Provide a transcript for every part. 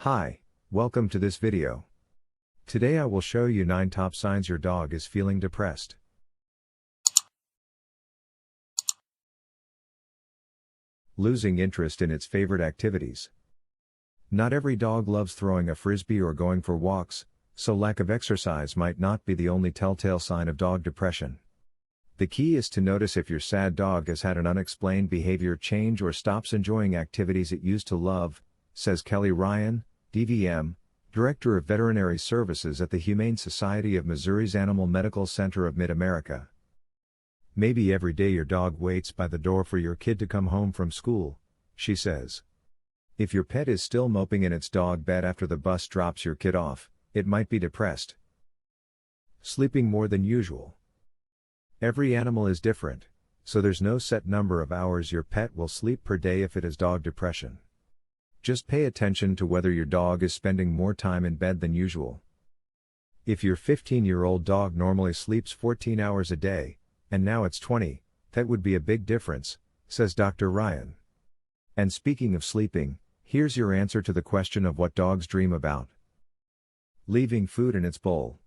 Hi, welcome to this video. Today I will show you 9 top signs your dog is feeling depressed. Losing interest in its favorite activities. Not every dog loves throwing a frisbee or going for walks, so lack of exercise might not be the only telltale sign of dog depression. The key is to notice if your sad dog has had an unexplained behavior change or stops enjoying activities it used to love, says Kelly Ryan, DVM, Director of Veterinary Services at the Humane Society of Missouri's Animal Medical Center of Mid-America. Maybe every day your dog waits by the door for your kid to come home from school, she says. If your pet is still moping in its dog bed after the bus drops your kid off, it might be depressed. Sleeping more than usual. Every animal is different, so there's no set number of hours your pet will sleep per day if it is dog depression. Just pay attention to whether your dog is spending more time in bed than usual. If your 15-year-old dog normally sleeps 14 hours a day, and now it's 20, that would be a big difference, says Dr. Ryan. And speaking of sleeping, here's your answer to the question of what dogs dream about. Leaving food in its bowl.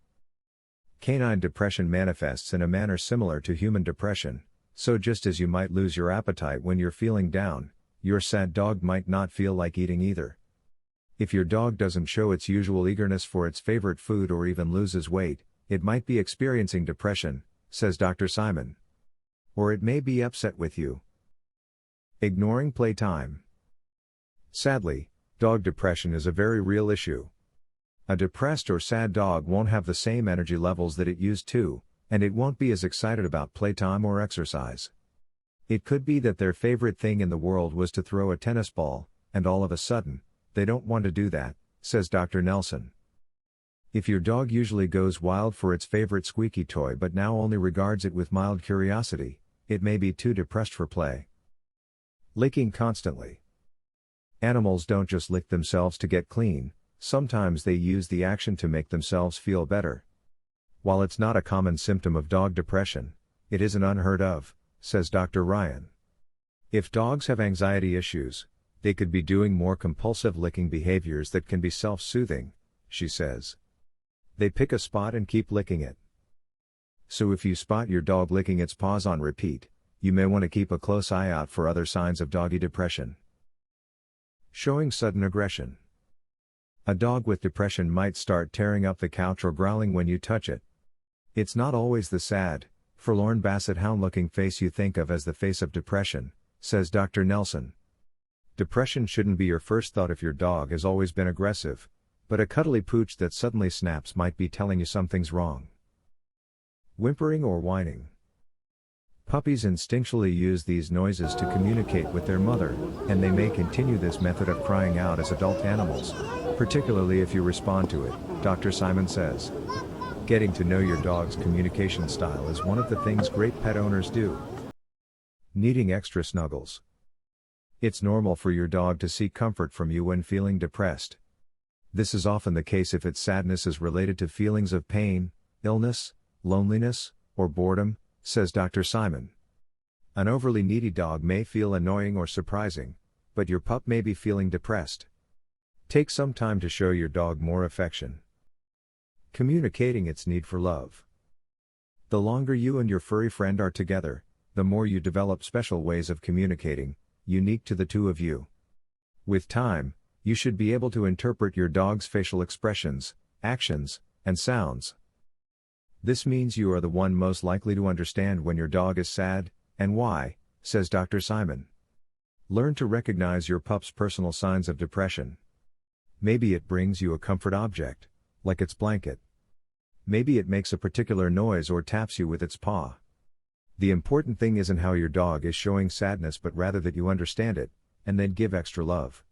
Canine depression manifests in a manner similar to human depression, so just as you might lose your appetite when you're feeling down, your sad dog might not feel like eating either. If your dog doesn't show its usual eagerness for its favorite food or even loses weight, it might be experiencing depression, says Dr. Simon. Or it may be upset with you. Ignoring playtime. Sadly, dog depression is a very real issue. A depressed or sad dog won't have the same energy levels that it used to, and it won't be as excited about playtime or exercise. It could be that their favorite thing in the world was to throw a tennis ball, and all of a sudden, they don't want to do that, says Dr. Nelson. If your dog usually goes wild for its favorite squeaky toy but now only regards it with mild curiosity, it may be too depressed for play. Licking constantly. Animals don't just lick themselves to get clean, sometimes they use the action to make themselves feel better. While it's not a common symptom of dog depression, it isn't unheard of, says Dr. Ryan. If dogs have anxiety issues, they could be doing more compulsive licking behaviors that can be self-soothing, she says. They pick a spot and keep licking it. So if you spot your dog licking its paws on repeat, you may want to keep a close eye out for other signs of doggy depression. Showing sudden aggression. A dog with depression might start tearing up the couch or growling when you touch it. It's not always the sad, forlorn basset hound-looking face you think of as the face of depression, says Dr. Nelson. Depression shouldn't be your first thought if your dog has always been aggressive, but a cuddly pooch that suddenly snaps might be telling you something's wrong. Whimpering or whining. Puppies instinctually use these noises to communicate with their mother, and they may continue this method of crying out as adult animals, particularly if you respond to it, Dr. Simon says. Getting to know your dog's communication style is one of the things great pet owners do. Needing extra snuggles. It's normal for your dog to seek comfort from you when feeling depressed. This is often the case if its sadness is related to feelings of pain, illness, loneliness, or boredom, says Dr. Simon. An overly needy dog may feel annoying or surprising, but your pup may be feeling depressed. Take some time to show your dog more affection. Communicating its need for love. The longer you and your furry friend are together, the more you develop special ways of communicating, unique to the two of you. With time, you should be able to interpret your dog's facial expressions, actions, and sounds. This means you are the one most likely to understand when your dog is sad, and why, says Dr. Simon. Learn to recognize your pup's personal signs of depression. Maybe it brings you a comfort object, like its blanket. Maybe it makes a particular noise or taps you with its paw. The important thing isn't how your dog is showing sadness but rather that you understand it, and then give extra love.